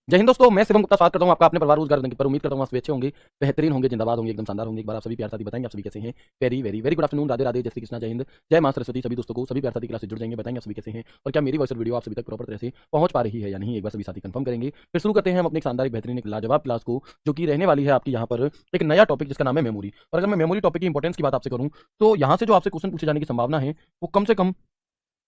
जय हिंद दोस्तों, मैं शिवम गुप्ता स्वागत करता हूं आपका अपने परिवार रोजगार पर। उम्मीद करता हूं आप सभी अच्छे होंगे, बेहतरीन होंगे, जिंदाबाद होंगे, एकदम शानदार होंगे। एक बार आप सभी प्यार साथी बताएंगे आप सभी कैसे हैं। Very very very good afternoon, Radhe Radhe, जय श्री कृष्णा, जय हिंद, जय मां सरस्वती। सभी दोस्तों को सभी प्यार साथी क्लास से जुड़ जाएंगे, बताएंगे आप सभी कैसे हैं और क्या मेरी वॉइस और वीडियो आप सभी तक प्रॉपर तरह से पहुंच पा रही है या नहीं, एक बार सभी साथी कंफर्म करेंगे। फिर शुरू करते हैं हम अपनी शानदार बेहतरीन एक लाजवाब क्लास को, जो कि रहने वाली है आपकी यहाँ पर एक नया टॉपिक जिसका नाम है मेमोरी। और अगर मैं मेमोरी टॉपिक की इंपॉर्टेंस की बात आपसे करूँ तो यहाँ से जो आपसे क्वेश्चन पूछे जाने की संभावना है वो कम से कम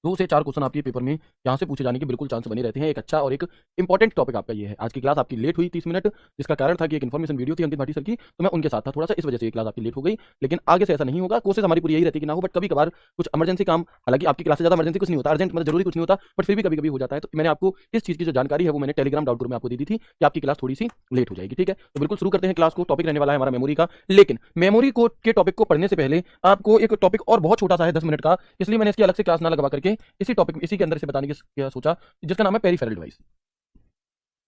2 से 4 क्वेश्चन आपके पेपर में यहाँ से पूछे जाने के बिल्कुल चांस बने रहते हैं। एक अच्छा और एक इंपॉर्टेंट टॉपिक आपका ये है। आज की क्लास आपकी लेट हुई 30 मिनट, जिसका कारण था कि एक इन्फॉर्मेशन वीडियो थी अंकित भाटी सर की, तो मैं उनके साथ था थोड़ा सा, इस वजह से ये क्लास आपकी लेट हो गई। लेकिन आगे से ऐसा नहीं होगा, कोशिश हमारी पूरी यही रहती है कि ना हो, बट कभी कभार कुछ इमरजेंसी काम, हालांकि आपकी क्लास से ज़्यादा इमरजेंसी कुछ नहीं होता, अर्जेंट मतलब जरूरी कुछ नहीं होता, बट फिर भी कभी कभी हो जाता है। तो मैंने आपको इस चीज़ की जो जानकारी है वो मैंने टेलीग्राम डाउट ग्रुप में आपको दी थी कि आपकी क्लास थोड़ी सी लेट हो जाएगी। ठीक है, तो बिल्कुल शुरू करते हैं क्लास को। टॉपिक रहने वाला है हमारा मेमोरी का, लेकिन मेमोरी को के टॉपिक को पढ़ने से पहले आपको एक टॉपिक और बहुत छोटा सा है 10 मिनट का, इसलिए मैंने इसकी अलग से क्लास ना लगवा करके इसी टॉपिक इसी के अंदर से बताने की क्या सोचा, जिसका नाम है पेरिफेरल डिवाइस।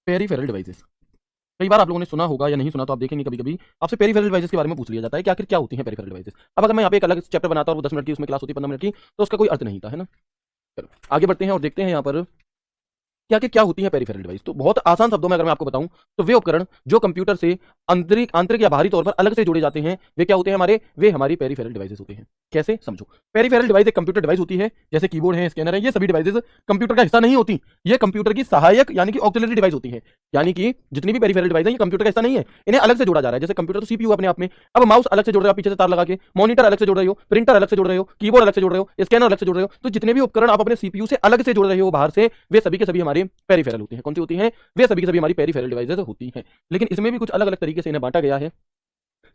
पेरिफेरल डिवाइसेस कई बार आप लोगों ने सुना होगा या नहीं सुना, तो आप देखेंगे कभी कभी आपसे पेरिफेरल डिवाइसेस के बारे में पूछ लिया जाता है कि आखिर क्या होती है पेरिफेरल डिवाइसेस। अब अगर मैं यहाँ पे एक अलग चैप्टर बनाता और वो 10 मिनट की उसमें क्लास होती 15 मिनट की, तो उसका कोई अर्थ नहीं था, है ना। चलो आगे बढ़ते हैं और देखते हैं यहाँ पर क्या कि क्या होती है पेरिफेरल डिवाइस। तो बहुत आसान शब्दों में अगर मैं आपको बताऊं तो वे उपकरण जो कंप्यूटर से आंतरिक या बाहरी तौर पर अलग से जोड़े जाते हैं, वे क्या होते हैं हमारे, वे हमारी पेरिफेरल डिवाइसेस होते हैं। कैसे समझो। पेरिफेरल डिवाइस एक कंप्यूटर डिवाइस होती है, जैसे कीबोर्ड है, स्कैनर है, ये सभी डिवाइसेस कंप्यूटर का हिस्सा नहीं होती, ये कंप्यूटर की सहायक यानी कि ऑक्सिलरी डिवाइस होती है। यानी कि जितनी भी पेरिफेरल डिवाइस है ये कंप्यूटर का हिस्सा नहीं है, इन्हें अलग से जोड़ा जा रहा है। जैसे कंप्यूटर तो सीपीयू अपने आप में, अब माउस अलग से जोड़ रहे हो पीछे से तार लगा के, मॉनिटर अलग से जोड़ रहे हो, प्रिंटर अलग से जोड़ रहे हो, कीबोर्ड अलग से जोड़ रहे हो, स्कैनर अलग से जोड़ रहे हो, तो जितने भी उपकरण आप अपने सीपीयू से अलग से जोड़ रहे हो बाहर से, वे सभी के सभी हमारे पेरिफेरल होते हैं। कौन सी होती हैं, वे सभी के सभी हमारी पेरिफेरल डिवाइसेस होती हैं। लेकिन इसमें भी कुछ अलग अलग तरीके से इन्हें बांटा गया है।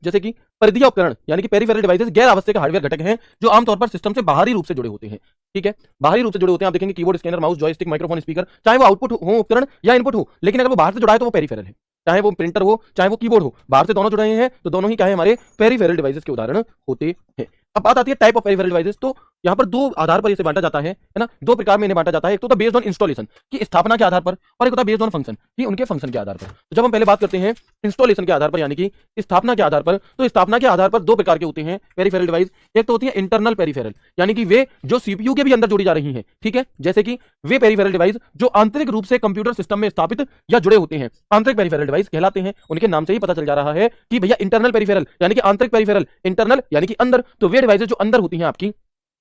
जैसे कि परिधीय उपकरण यानी कि पेरिफेरल डिवाइसेस गैर आवश्यक हार्डवेयर घटक हैं जो आमतौर पर सिस्टम से बाहरी रूप से जुड़े होते हैं। ठीक है, बाहरी रूप से जुड़े होते हैं। आप देखेंगे keyboard, scanner, mouse, joystick, microphone, speaker, चाहे वो आउटपुट हो उपकरण या इनपुट हो, लेकिन अगर वो बाहर से जुड़ा है तो वो पेरिफेरल है। चाहे वो प्रिंटर हो चाहे वो कीबोर्ड हो, बाहर से दोनों जुड़े हैं तो दोनों ही क्या है, हमारे पेरिफेरल डिवाइसेस के उदाहरण होते हैं। अब बात आती है टाइप ऑफ पेरिफेरल डिवाइसेस। तो यहाँ पर दो आधार पर इसे बांटा जाता है ना, दो प्रकार में इन्हें बांटा जाता है। एक तो बेस्ड ऑन इंस्टॉलेशन की स्थापना के आधार पर, और एक होता है बेस्ड ऑन फंक्शन की उनके फंक्शन के आधार पर। तो जब हम पहले बात करते हैं इंस्टॉलेशन के आधार पर यानी कि स्थापना के आधार पर, तो स्थापना के आधार पर दो प्रकार के होते हैं पेरिफेरल डिवाइस। एक तो होती है इंटरनल पेरिफेरल यानी कि वे जो सीपीयू के भी अंदर जोड़ी जा रही हैं। ठीक है, जैसे कि वे पेरिफेरल डिवाइस जो आंतरिक रूप से कंप्यूटर सिस्टम में स्थापित या जुड़े होते हैं, आंतरिक पेरिफेरल डिवाइस कहलाते हैं। उनके नाम से ही पता चल जा रहा है कि भैया इंटरनल पेरिफेरल यानी कि आंतरिक पेरिफेरल, इंटरनल यानी कि अंदर, तो वे डिवाइसेस जो अंदर होती हैं आपकी,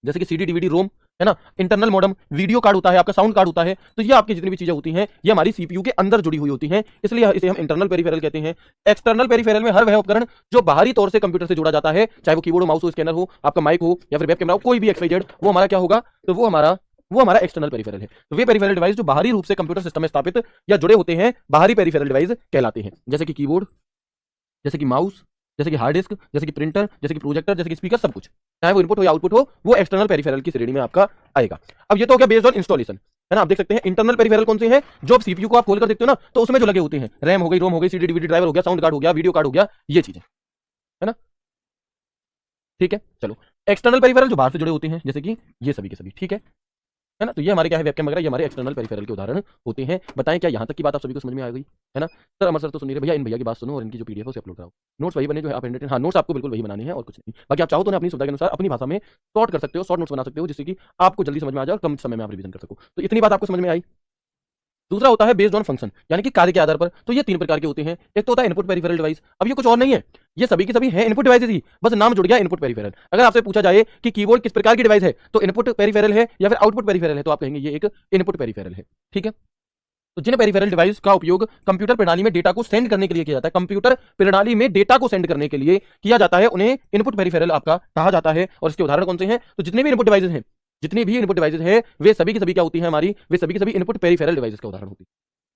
जैसे कि सीडी, डीवीडी, रोम, है ना, इंटरनल मॉडम, वीडियो कार्ड होता है आपका, साउंड कार्ड होता है, तो ये आपकी जितनी भी चीजें होती हैं ये हमारी सीपीयू के अंदर जुड़ी हुई होती हैं, इसलिए इसे हम इंटरनल पेरिफेरल कहते हैं। एक्सटर्नल पेरिफेरल में हर वह उपकरण जो बाहरी तौर से कंप्यूटर से जुड़ा जाता है, चाहे वो कीबोर्ड हो, माउस हो, स्कैनर हो, आपका माइक हो या फिर वेब कैमरा हो, कोई भी XYZ, वो हमारा क्या होगा, तो वो हमारा एक्सटर्नल पेरिफेरल है। तो वे पेरिफेरल डिवाइस जो बाहरी रूप से कंप्यूटर सिस्टम में स्थापित या जुड़े होते हैं, बाहरी पेरिफेरल डिवाइस कहलाते हैं। जैसे कि कीबोर्ड, जैसे कि माउस, जैसे कि हार्ड डिस्क, जैसे कि प्रिंटर, जैसे कि प्रोजेक्टर, जैसे कि स्पीकर, सब कुछ चाहे वो इनपुट हो या आउटपुट हो, वो एक्सटर्नल पेरिफेरल की श्रेणी में आपका आएगा। अब ये तो हो गया बेस्ड ऑन इंस्टॉलेशन, है ना। आप देख सकते हैं इंटरनल पेरिफेरल कौन से हैं, जो सीपीयू को आप खोलकर देखते हो ना, तो उसमें जो लगे होते हैं, रैम हो गई, रोम हो गई, सीडी, डीवीडी ड्राइवर हो गया, साउंड कार्ड हो गया, वीडियो कार्ड हो गया, ये चीजें, है ना। ठीक है, चलो एक्सटर्नल पेरिफेरल जो बाहर से जुड़े होते हैं, जैसे कि ये सभी के सभी। ठीक है ना, तो ये हमारे क्या है, वेबकैम वगैरह, ये हमारे एक्सटर्नल पेरिफेरल के उदाहरण होते हैं। बताएं क्या यहाँ तक की बात आप सभी को समझ में आ गई, है ना। सर अमर सर तो सुन नहीं रहे, भैया इन भैया की बात सुनो और इनकी जो पीडीएफ है उसे अपलोड कराओ। नोट्स वही बने जो है आप हैंड, हाँ नोट्स आपको बिल्कुल वही बनाने हैं और कुछ नहीं। बाकी आप चाहो तो अपनी सुविधा के अनुसार अपनी भाषा में शॉर्ट कर सकते हो, शॉर्ट नोट्स बना सकते हो, जिससे कि आपको जल्दी समझ में आ जाए और कम समय में आप रिवीजन कर सको। तो इतनी बात आपको समझ में आई। दूसरा होता है बेस्ड ऑन फंक्शन यानी कि कार्य के आधार पर। तो ये 3 प्रकार के होते हैं। एक तो होता है इनपुट पेरिफेरल डिवाइस। अब ये कुछ और नहीं है, ये सभी के सभी हैं इनपुट डिवाइसेस ही, बस नाम जुड़ गया इनपुट पेरिफेरल। अगर आपसे पूछा जाए कि कीबोर्ड किस प्रकार की डिवाइस है, तो इनपुट पेरिफेरल है या फिर आउटपुट पेरिफेरल है, तो आप कहेंगे ये एक इनपुट पेरिफेरल है। ठीक है, तो जिन पेरिफेरल डिवाइस का उपयोग कंप्यूटर प्रणाली में डेटा को सेंड करने के लिए किया जाता है, कंप्यूटर प्रणाली में डेटा को सेंड करने के लिए किया जाता है, उन्हें इनपुट पेरिफेरल आपका कहा जाता है। और इसके उदाहरण कौन से हैं, तो जितने भी इनपुट डिवाइसेस हैं, जितनी भी इनपुट डिवाइसेस हैं, वे सभी की सभी क्या होती हैं हमारी, वे सभी की सभी इनपुट पेरिफेरल डिवाइसेस का उदाहरण होती है।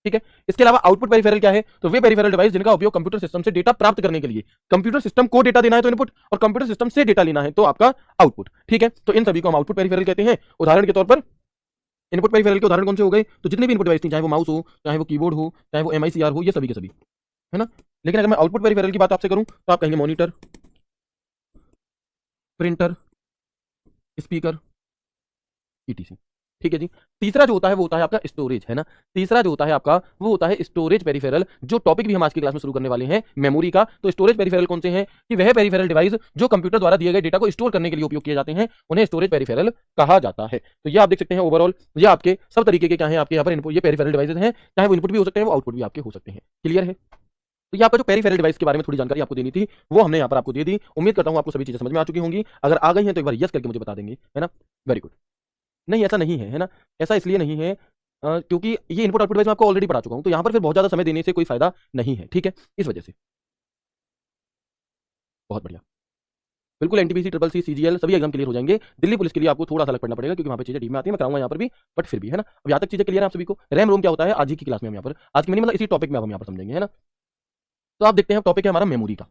ठीक है, इसके अलावा आउटपुट पेरिफेरल क्या है, तो वे पेरिफेरल डिवाइस जिनका उपयोग कंप्यूटर सिस्टम से डेटा प्राप्त करने के लिए, कंप्यूटर सिस्टम को डेटा देना है तो इनपुट, और कंप्यूटर सिस्टम से डेटा लेना है तो आपका आउटपुट। ठीक है, तो इन सभी को हम आउटपुट पेरिफेरल कहते हैं। उदाहरण के तौर पर इनपुट पेरिफेरल के उदाहरण कौन से हो गए, तो जितने भी इनपुट डिवाइस थी, चाहे वो माउस हो, चाहे वो कीबोर्ड हो, चाहे वो MICR हो, ये सभी के सभी, है ना। लेकिन अगर मैं आउटपुट पेरिफेरल की बात आपसे करूं तो आप कहेंगे मॉनिटर, प्रिंटर, स्पीकर, ETC। ठीक है जी। तीसरा जो होता है वो होता है आपका स्टोरेज, है ना। तीसरा जो होता है आपका वो होता है स्टोरेज पेरिफेरल, जो टॉपिक भी हम आज की क्लास में शुरू करने वाले हैं मेमोरी का। तो स्टोरेज पेरिफेरल कौन से हैं कि वह पेरिफेरल डिवाइस जो कंप्यूटर द्वारा दिए गए डेटा को स्टोर करने के लिए उपयोग किए जाते हैं, उन्हें स्टोरेज पेरिफेरल कहा जाता है। तो ये आप देख सकते हैं ओवरऑल ये आपके सब तरीके के क्या है आपके यहाँ पर इनपुट, ये पेरिफेरल डिवाइसेज हैं, चाहे वो इनपुट भी हो सकते हैं वो आउटपुट भी आपके हो सकते हैं। क्लियर है। तो ये आपका जो पेरिफेरल डिवाइस के बारे में थोड़ी जानकारी आपको देनी थी वो हमने यहाँ पर आपको दे दी। उम्मीद करता हूँ आपको सभी चीजें समझ में आ चुकी होंगी। अगर आ गई हैं तो एक बार यस करके मुझे बता देंगे, है ना। Very good. नहीं ऐसा नहीं है, है ना। ऐसा इसलिए नहीं है क्योंकि ये इनपुट आउटपुट डिवाइस मैं आपको ऑलरेडी पढ़ा चुका हूं, तो यहां पर फिर बहुत ज्यादा समय देने से कोई फायदा नहीं है, ठीक है, इस वजह से। बहुत बढ़िया। बिल्कुल एनटीपीसी ट्रिपल सी सीजीएल सभी एग्जाम क्लियर हो जाएंगे। दिल्ली पुलिस के लिए आपको थोड़ा सा अलग पढ़ना पड़ेगा क्योंकि वहां पर चीजें डीप में आती है, मैं कराऊंगा यहाँ पर भी, बट फिर भी, है ना। अब यहाँ तक चीजें क्लियर है आप सभी को। रैम रोम क्या होता है आज ही की क्लास में हम यहाँ पर, आज की मतलब इसी टॉपिक में हम यहाँ पर समझेंगे, है ना। तो आप देखते हैं टॉपिक है हमारा मेमोरी का।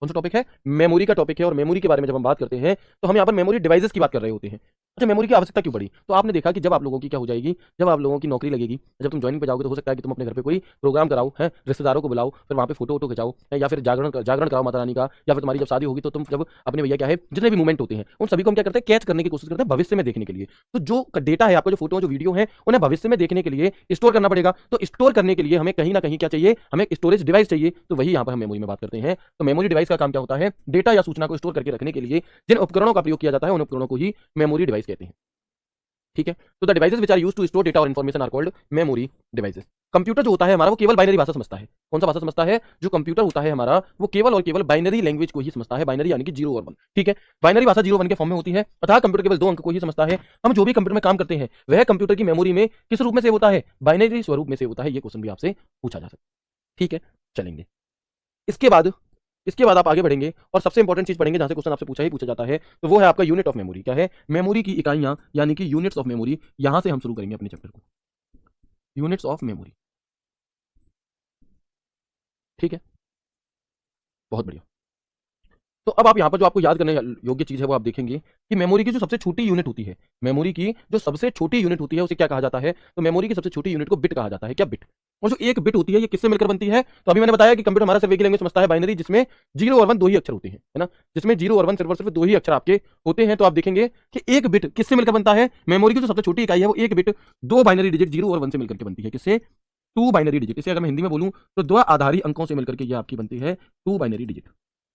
कौन सा टॉपिक है, मेमोरी का टॉपिक है। और मेमोरी के बारे में जब हम बात करते हैं तो हम यहाँ पर मेमोरी डिवाइसेस की बात कर रहे होते हैं। अच्छा, मेमोरी की आवश्यकता क्यों पड़ी, तो आपने देखा कि जब आप लोगों की क्या हो जाएगी, जब आप लोगों की नौकरी लगेगी, जब तुम ज्वाइनिंग पे जाओगे तो हो सकता है कि तुम अपने घर पे कोई प्रोग्राम कराओ, है, रिश्तेदारों को बुलाओ, फिर वहाँ पे फोटो वोटो खिंचाओ, है, या फिर जागरण कराओ माता रानी का, या फिर तुम्हारी जब शादी होगी तो तुम जब अपने भैया क्या है जितने भी मूवमेंट होते हैं उन सभी को हम क्या करते हैं कैच करने की कोशिश करते हैं भविष्य में देखने के लिए। तो जो डेटा है आपका, जो फोटो जो वीडियो है, उन्हें भविष्य में देखने के लिए स्टोर करना पड़ेगा। तो स्टोर करने के लिए हमें कहीं ना कहीं क्या चाहिए, हमें स्टोरेज डिवाइस चाहिए। तो वही यहाँ पर हम मेमोरी में बात करते हैं। तो मेमोरी डिवाइस का काम क्या होता है, डेटा या सूचना को स्टोर करके रखने के लिए जिन उपकरणों का प्रयोग किया जाता है उन उपकरणों को ही मेमोरी डिवाइस कहते हैं, ठीक है। तो the devices which are used to store data और information are called memory devices. Computer जो होता है हमारा वो केवल बाइनरी भाषा समझता है। कौन सा भाषा समझता है, जो कंप्यूटर होता है हमारा वो केवल और केवल बाइनरी लैंग्वेज को ही समझता है, बाइनरी यानी कि 0 और 1, ठीक है। बाइनरी भाषा 0 1 के फॉर्म में होती है, अतः कंप्यूटर केवल 2 अंक को ही समझता है। हम जो भी कंप्यूटर में काम करते हैं वह कंप्यूटर की मेमोरी में किस रूप में सेव होता है, बाइनरी स्वरूप में सेव होता है। ये क्वेश्चन भी आपसे पूछा जा सकता है, ठीक है। चलेंगे इसके बाद आप आगे बढ़ेंगे और सबसे इंपॉर्टेंट चीज पढ़ेंगे जहां से क्वेश्चन आपसे पूछा जाता है, तो वो है आपका यूनिट ऑफ मेमोरी। क्या है, मेमोरी की इकाइयां यानी कि यूनिट्स ऑफ मेमोरी। यहां से हम शुरू करेंगे अपने चैप्टर को, यूनिट्स ऑफ मेमोरी, ठीक है। बहुत बढ़िया। तो अब आप यहाँ पर जो आपको याद करने योग्य चीज है वो आप देखेंगे कि मेमोरी की जो सबसे छोटी यूनिट होती है, मेमोरी की जो सबसे छोटी यूनिट होती है उसे क्या कहा जाता है, तो मेमोरी की सबसे छोटी यूनिट को बिट कहा जाता है। क्या, बिट। और जो एक बिट होती है ये किससे मिलकर बनती है, तो अभी मैंने बताया कि कंप्यूटर हमारा सिर्फ एक ही लैंग्वेज समझता है, बाइनरी, जिसमें 0 और 1 दो ही अक्षर होते हैं, है ना, जिसमें 0 और 1 सिर्फ और सिर्फ दो ही अक्षर आपके होते हैं। तो आप देखेंगे कि एक बिट किससे मिलकर बनता है, मेमोरी की जो सबसे छोटी इकाई है वो एक बिट दो बाइनरी डिजिट 0 और 1 से मिलकर के बनती है। किससे, टू बाइनरी डिजिट। इसे अगर मैं हिंदी में बोलूं तो दो आधारी अंकों से मिलकर के ये आपकी बनती है टू बाइनरी डिजिट,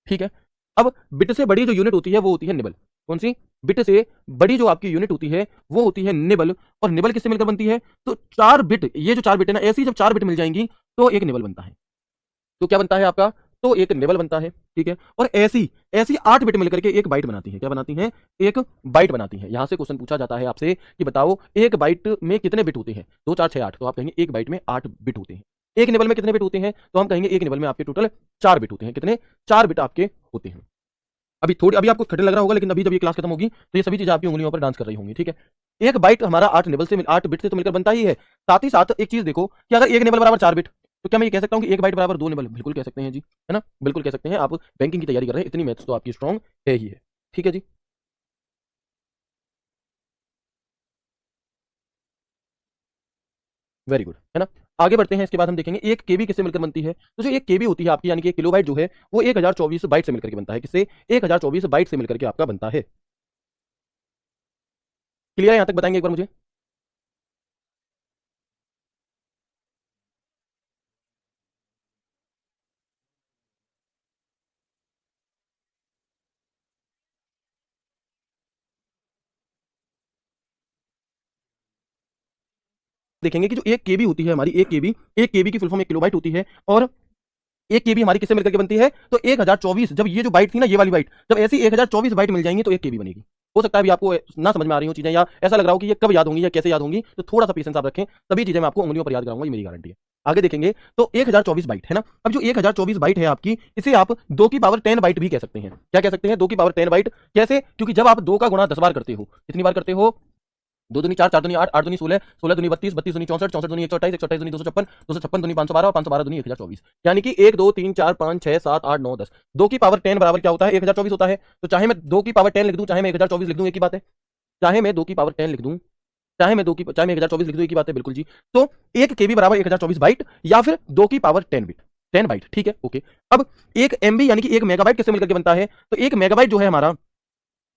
ठीक है। अब बिट से बड़ी जो यूनिट होती है वो होती है निबल। कौन सी, बिट से बड़ी जो आपकी यूनिट होती है वो होती है निबल। और निबल किससे मिलकर बनती है, तो 4 बिट, ये जो 4 बिट है ना, ऐसी जब 4 बिट मिल जाएंगी तो एक निबल बनता है। तो क्या बनता है आपका, तो एक निबल बनता है, ठीक है। और ऐसी ऐसी 8 बिट मिलकर के एक बाइट बनाती है। क्या बनाती है, एक बाइट बनाती है। यहां से क्वेश्चन पूछा जाता है आपसे कि बताओ एक बाइट में कितने बिट होते हैं, 2 4 6 8, तो आप कहेंगे एक बाइट में 8 बिट होते हैं। एक निबल में कितने बिट होते हैं, तो हम कहेंगे एक निबल में आपके टोटल 4 बिट होते हैं। कितने, 4 बिट आपके होते हैं। अभी आपको खटरे लग रहा होगा, लेकिन अभी जब ये क्लास खत्म होगी तो ये सभी चीजें आपकी उंगलियों पर डांस कर रही होंगी, ठीक है। एक बाइट हमारा 8 बिट से तो मिलकर बनता ही है। साथ ही साथ एक चीज देखो कि अगर एक निबल बराबर 4 बिट, तो क्या मैं ये कह सकता हूं कि एक बाइट बराबर 2 निबल, बिल्कुल कह सकते हैं जी, है ना, बिल्कुल कह सकते हैं। आप बैंकिंग की तैयारी कर रहे हैं, इतनी मैथ्स तो आपकी स्ट्रॉन्ग है ही है, ठीक है जी। वेरी गुड, है ना। आगे बढ़ते हैं, इसके बाद हम देखेंगे एक केबी किससे मिलकर बनती है। तो जो एक केबी होती है आपकी यानी कि एक किलोबाइट जो है वो 1024 बाइट से मिलकर के बनता है। किससे, 1024 बाइट से मिलकर के आपका बनता है। क्लियर है, यहां तक बताएंगे एक बार मुझे। देखेंगे कि जो एक केबी होती है हमारी, एक केबी की फुल फॉर्म एक किलोबाइट होती है। और एक केबी हमारी किससे मिलकर के बनती है, तो 1024, जब ये जो बाइट थी ना, ये वाली बाइट, जब ऐसी 1024 बाइट मिल जाएंगी तो एक केबी बनेगी। हो सकता है अभी आपको ना समझ में आ रही हो चीजें, या ऐसा लग रहा हो कि ये कब याद होंगी या कैसे याद होंगी, तो थोड़ा सा पेशेंस आप रखें, सभी चीजें मैं आपको उंगलियों पर याद कराऊंगा, ये मेरी गारंटी है। आगे देखेंगे तो 1024 बाइट है ना। अब जो 1024 बाइट है आपकी, इसे आप 2 की पावर 10 बाइट भी कह सकते हैं। क्या कह सकते हैं, 2 की पावर 10 बाइट। कैसे, क्योंकि जब आप 2 का गुणा 10 बार करते हो, कितनी बार करते हो, 2 दूनी 4, 4 दूनी 8, 8 दूनी 16, 16 दूनी 32, 32 दूनी 64, 64 दूनी 128, 128 दूनी 256, 256 दूनी 512 और 512 दूनी 1024। यानी कि 1 2 3 4 5 6 7 8 9 10, 2 की पावर 10 बराबर क्या होता है, 1024 होता है। तो चाहे मैं 2 की पावर 10 लिख दूं, चाहे मैं 1024 लिख दूं, एक ही बात है। चाहे मैं 2 की पावर 10 लिख दूं, चाहे मैं 1024 लिख दूं, एक ही बात है, बिल्कुल जी। तो 1 केबी बराबर 1024 बाइट या फिर 2 की पावर 10 बिट, 10 बाइट, ठीक है, ओके। अब 1 एमबी यानी कि 1 मेगाबाइट किससे मिलकर के बनता है, तो 1 मेगाबाइट जो है हमारा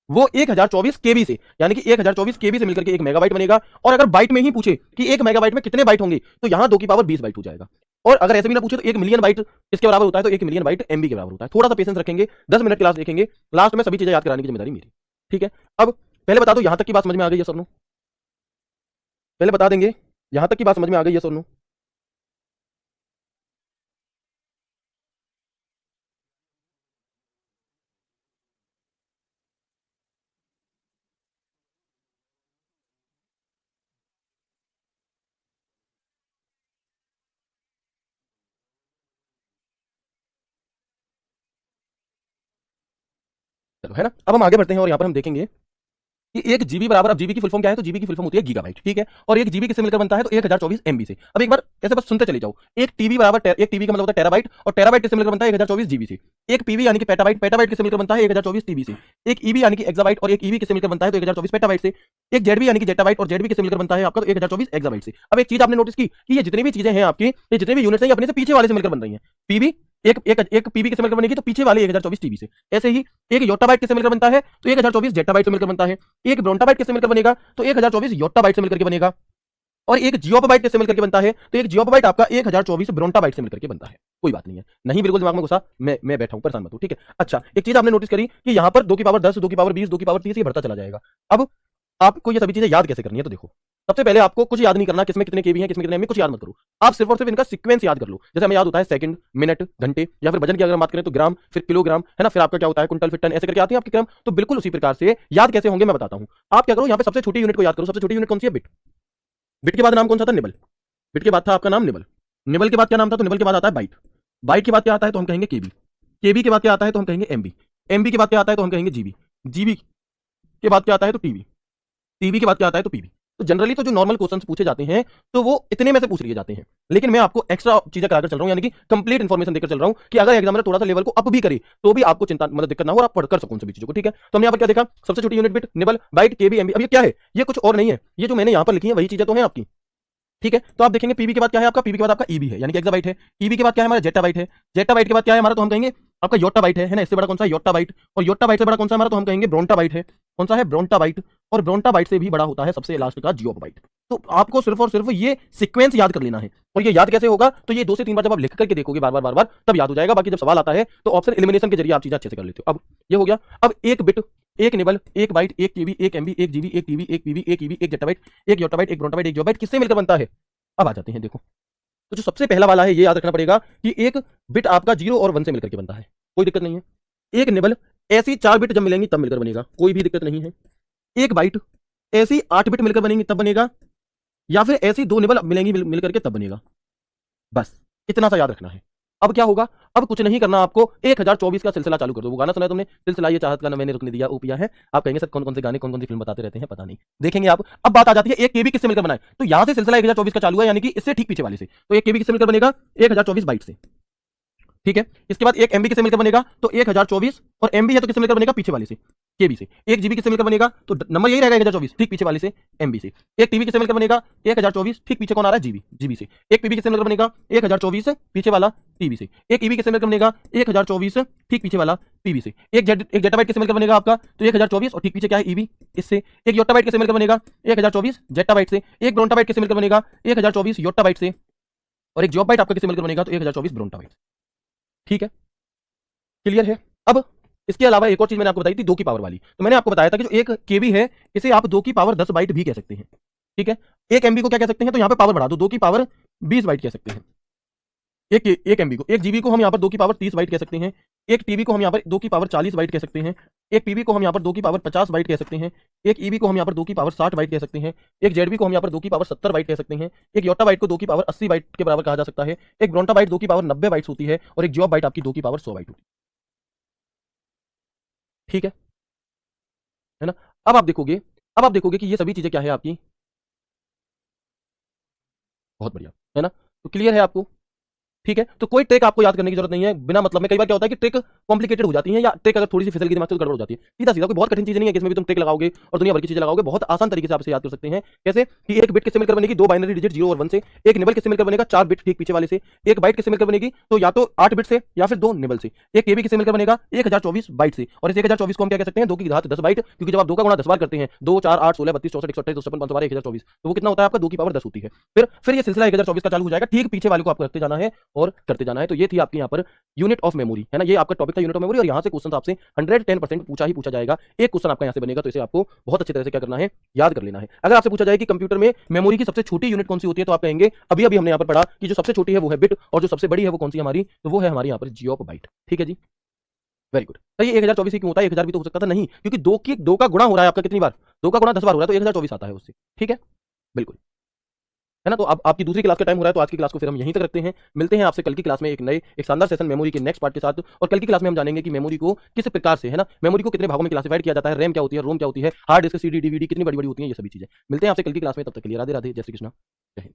वो 1024 केबी से, यानी कि 1024 केबी से मिलकर के 1 मेगाबाइट बनेगा। और अगर बाइट में ही पूछे कि 1 मेगाबाइट में कितने बाइट होंगे, तो यहां 2 की पावर 20 बाइट हो जाएगा। और अगर ऐसे भी ना पूछे तो 1 मिलियन बाइट किसके बराबर होता है, तो 1 मिलियन बाइट एमबी के बराबर होता है। थोड़ा सा पेशेंस रखेंगे, 10 मिनट क्लास देखेंगे, लास्ट में सभी चीजें याद कराने की जिम्मेदारी मेरी। ठीक है, अब पहले बता दो यहां तक की बात समझ में आ गई है सर? पहले बता देंगे यहां तक की बात समझ में आ गई है सर? चलो, है ना। अब हम आगे बढ़ते हैं और यहां पर हम देखेंगे कि 1 जीबी बराबर, अब जीबी की फुल फॉर्म क्या है, तो जीबी की फुल फॉर्म होती है गीगाबाइट। ठीक है, और 1 जीबी किससे मिलकर बनता है, तो 1024 एमबी से। अब एक बार ऐसे बस सुनते चले जाओ। एक टीबी बराबर, एक टीबी का मतलब होता है टेराबाइट, और टेराबाइट किससे मिलकर बनता है, 1024 जीबी से। एक पीबी यानी कि पेटाबाइट, पेटाबाइट किससे मिलकर बनता है, 1024 टीबी से। एक ईबी यानी कि एक्साबाइट, और एक ईबी किससे मिलकर बनता है, तो 1024 पेटाबाइट से। एक जेडबी यानी कि जेटाबाइट, और जेडबी किससे मिलकर बनता है आपका, तो 1024 एक्साबाइट से। अब एक चीज आपने नोटिस की कि ये जितनी भी चीजें हैं आपकी, ये जितने भी यूनिट्स हैं, ये अपने से पीछे वाले से मिलकर बन रही हैं। पीबी एक एक एक पीबी किससे मिलकर बनेगी, तो पीछे वाले 1024 टीबी से। ऐसे ही एक योटाबाइट किससे मिलकर बनता है, तो 1024 जेटाबाइट से मिलकर बनता है। एक ब्रोंटाबाइट किससे मिलकर बनेगा, तो 1024 योटाबाइट से मिलकर के बनेगा। और एक जियोबाइट किससे मिलकर के बनता है, तो एक जियोबाइट आपका 1024 ब्रोंटाबाइट से मिलकर के बनता है। कोई बात नहीं है, नहीं बिल्कुल दिमाग में घुसा, मैं बैठा हूं, परेशान मत हो। ठीक है, अच्छा एक चीज आपने नोटिस करी कि यहां पर 2 की पावर 10, 2 की पावर 20, 2 की पावर 30 ये बढ़ता चला जाएगा। अब आपको ये सभी चीजें याद कैसे करनी है, तो देखो सबसे पहले आपको कुछ याद नहीं करना, किसमें कितने केबी हैं, किसमें कितने एमबी, कुछ याद मत करो। आप सिर्फ और सिर्फ इनका सीक्वेंस याद कर लो। जैसे हमें याद होता है सेकंड, मिनट, घंटे, या फिर वजन की अगर हम बात करें तो ग्राम, फिर किलोग्राम, है ना। फिर आपका क्या होता है कुंटल, फिर टन, ऐसे करके आती है आपके क्रम। तो बिल्कुल उसी प्रकार से याद कैसे होंगे मैं बताता हूं। आप क्या करो, यहाँ पे सबसे छोटी यूनिट को याद करो। सबसे छोटी यूनिट कौन सी है, बिट। बिट के बाद नाम कौन सा था, निबल। बिट के बाद था आपका नाम निबल। निबल के बाद क्या नाम था, तो निबल के बाद आता है बाइट। बाइट के बाद क्या आता है, तो हम कहेंगे केबी। केबी के बाद क्या आता है, तो हम कहेंगे एमबी। एमबी के बाद क्या आता है, तो हम कहेंगे जीबी। जीबी के बाद क्या आता है, तो टीबी। टीबी के बाद क्या आता है, तो पीबी। तो जनरली तो जो नॉर्मल क्वेश्चंस पूछे जाते हैं, तो वो इतने में से पूछ लिए जाते हैं। लेकिन मैं आपको एक्स्ट्रा चीजें कराकर चल रहा हूं, यानी कि कंप्लीट इन्फॉर्मेशन देकर चल रहा हूं कि अगर एग्जामिनर थोड़ा सा लेवल को अप भी करे तो भी आपको चिंता मतलब दिक्कत ना हो और आप पढ़ कर सको उन सभी चीजों को। ठीक है, तो हमने यहाँ पर क्या देखा, सबसे छोटी यूनिट बिट, निबल, बाइट, केबी, एमबी। अब ये क्या है, ये कुछ और नहीं है, ये जो मैंने यहाँ पर लिखी है वही चीजें तो हैं आपकी। ठीक है, तो आप देखेंगे पीबी के बाद क्या है आपका, पीबी के बाद आपका ईबी है, यानी कि एक्साबाइट है। ईबी के बाद क्या है हमारा, जेटाबाइट है। जेटाबाइट के बाद क्या है हमारा, तो हम कहेंगे आपका योटाबाइट है ना। इससे बड़ा कौन सा, योटाबाइट। और योटाबाइट से बड़ा कौन सा हमारा, तो हम कहेंगे ब्रोंटाबाइट है। कौन सा है, ब्रोंटाबाइट। और ब्रोंटाबाइट से भी बड़ा होता है सबसे लास्ट का जियोबाइट। तो आपको सिर्फ और सिर्फ ये सीक्वेंस याद कर लेना है। और ये याद कैसे होगा, तो ये 2 से 3 बार जब आप लिख करके देखोगे बार बार बार बार, तब याद हो जाएगा। बाकी जब सवाल आता है तो ऑप्शन एलिमिनेशन के जरिए आप चीजें अच्छे से कर लेते हो। अब ये हो गया। अब एक बिट, एक निबल, एक बाइट, एक केबी, एक एमबी, एक जीबी, एक टीबी, एक पीबी, एक ईबी, एक जेटाबाइट, एक योटाबाइट, एक ब्रोंटाबाइट, एक जियोबाइट किससे मिलकर बनता है। अब आ जाते हैं देखो, तो जो सबसे पहला वाला है ये याद रखना पड़ेगा कि एक बिट आपका 0 और 1 से मिलकर के बनता है, कोई दिक्कत नहीं है। एक निबल ऐसी 4 बिट जब मिलेंगी तब मिलकर बनेगा, कोई भी दिक्कत नहीं है। एक बाइट ऐसी 8 बिट मिलकर बनेंगी तब बनेगा, या फिर ऐसी 2 निबल मिलेंगी मिलकर के तब बनेगा। बस इतना सा याद रखना है। अब क्या होगा, अब कुछ नहीं करना आपको, 1024 का सिलसिला चालू कर दो। वो गाना सुना है तुमने, सिलसिला ये चाहत का ना मैंने रुकने दिया ओ पिया है। आप कहेंगे सर कौन कौन से गाने, कौन कौन सी फिल्म बताते रहते हैं, पता नहीं, देखेंगे आप। अब बात आ जाती है एक केबी किससे मिलकर बनाए, तो यहां से सिलसिला 1024 का चालू है, यानी कि इससे ठीक पीछे वाले से। तो एक केबी किससे मिलकर बनेगा, 1024 बाइट से। ठीक है, इसके बाद एक एमबी किससे मिलकर बनेगा, तो 1024, और एमबी है तो किससे मिलकर बनेगा, पीछे वाले से, केबी से। एक जीबी किससे मिलकर बनेगा, तो नंबर यही रहेगा 1024, ठीक पीछे वाले से, एमबी से। एक टीबी किससे मिलकर बनेगा, 1024, ठीक पीछे कौन आ रहा है, जीबी, जीबी से। एक पीबी किससे मिलकर बनेगा, 1024 पीछे वाला टीबी से। एक ईबी किससे मिलकर बनेगा, 1024 ठीक पीछे वाला पीबी से। एक जेटाबाइट किससे मिलकर बनेगा आपका, तो 1024 और ठीक पीछे क्या है, ईबी, इससे। एक योटाबाइट किससे मिलकर बनेगा, 1024 जेटाबाइट से। एक ब्रोंटाबाइट किससे मिलकर बनेगा, 1024 योटाबाइट से। और एक जॉबाइट आपका किससे मिलकर बनेगा, तो 1024 ब्रोंटाबाइट। ठीक है, क्लियर है। अब इसके अलावा एक और चीज मैंने आपको बताई थी 2 की पावर वाली, तो मैंने आपको बताया था कि जो एक केबी है इसे आप 2 की पावर 10 बाइट भी कह सकते हैं। ठीक है, एक एमबी को क्या कह सकते हैं, तो यहां पे पावर बढ़ा दो, 2 की पावर 20 बाइट कह सकते हैं। एक एमबी को, एक जीबी को हम यहाँ पर 2 की पावर 30 बाइट कह सकते हैं। एक टीबी को हम यहाँ पर 2 की पावर 40 बाइट कह सकते हैं। एक पीबी को हम यहाँ पर 2 की पावर 50 बाइट कह सकते हैं। एक ईबी को हम यहाँ पर 2 की पावर 60 बाइट कह सकते हैं। एक जेडबी को हम यहाँ पर 2 की पावर 70 बाइट कह सकते हैं। एक योटा बाइट को 2 की पावर 80 बाइट के बराबर कहा जा सकता है। एक ब्रोंटा बाइट 2 की पावर 90 बाइट्स होती है, और एक जियो बाइट आपकी 2 की पावर 100 बाइट होती है। ठीक है ना। अब आप देखोगे, अब आप देखोगे कि ये सभी चीजें क्या है आपकी, बहुत बढ़िया, है ना। तो क्लियर है आपको, ठीक है, तो कोई ट्रिक आपको याद करने की जरूरत नहीं है बिना मतलब में। कई बार क्या होता है कि ट्रिक कॉम्प्लिकेटेड हो जाती है, या ट्रिक अगर थोड़ी सी फिसल गई दिमाग से तो गड़बड़ हो जाती है। सीधा सीधा कोई बहुत कठिन चीज नहीं है कि इसमें भी तुम ट्रिक लगाओगे और दुनिया भर की चीजें लगाओगे, बहुत आसान तरीके से आप इसे याद कर सकते हैं। कैसे कि एक बिट किससे मिलकर बनेगी, 2 बाइनरी डिजिट 0 और 1 से। एक निबल किससे मिलकर बनेगा, 4 बिट ठीक पीछे वाले से। एक बाइट किससे मिलकर बनेगी, तो या तो 8 बिट से या फिर 2 निबल से। एक केबी किससे मिलकर बनेगा, 1024 बाइट से। और इस 1024 को हम क्या कह सकते हैं, 2 की घात 10 बाइट, क्योंकि जब आप 2 का गुणा 10 बार करते हैं, 2 4 8 16 32 64 128 256 512 1024, तो वो कितना होता है आपका, 2 की पावर 10 होती है। फिर ये सिलसिला 1024 का चालू हो जाएगा, ठीक पीछे वाले को आपको रखते जाना है और करते जाना है। तो ये थी आपकी यहाँ पर यूनिट ऑफ मेमोरी, है ना, ये आपका टॉपिक था यूनिट ऑफ मेमोरी। और यहाँ से क्वेश्चन आपसे 110% पूछा ही पूछा जाएगा। एक क्वेश्चन आपका यहाँ से बनेगा, तो इसे आपको बहुत अच्छी तरह से क्या करना है, याद कर लेना है। अगर आपसे पूछा जाए कि कंप्यूटर में मेमोरी की सबसे छोटी यूनिट कौन सी होती है, तो आप कहेंगे अभी अभी हमने यहाँ पर पढ़ा कि जो सबसे छोटी है वो है बिट, और जो सबसे बड़ी है वो कौन सी हमारी, तो वो है हमारी यहाँ पर जियोप बाइट। ठीक है जी, वेरी गुड। ये 1024 ही क्यों होता है, 1000 भी तो हो सकता था, नहीं, क्योंकि 2 का गुणा हो रहा है आपका कितनी बार, 2 का गुणा 10 बार हो रहा है, तो 1024 आता है उससे। ठीक है, बिल्कुल, है ना। तो अब आपकी दूसरी क्लास का टाइम हो रहा है, तो आज की क्लास को फिर हम यहीं तक रखते हैं। मिलते हैं आपसे कल की क्लास में एक शानदार सेशन मेमोरी के नेक्स्ट पार्ट के साथ। और कल की क्लास में हम जानेंगे कि मेमोरी को किस प्रकार से, है ना, मेमोरी को कितने भागों में क्लासिफाइड किया जाता है, रैम क्या होती है, रोम क्या होती है, हार्ड डिस्क, सीडी, डीवीडी कितनी बड़ी बड़ी होती है, ये सभी चीजें। मिलते हैं आपसे कल की क्लास में, तब तक के लिए राधे राधे, जय श्री कृष्णा, जय हिंद।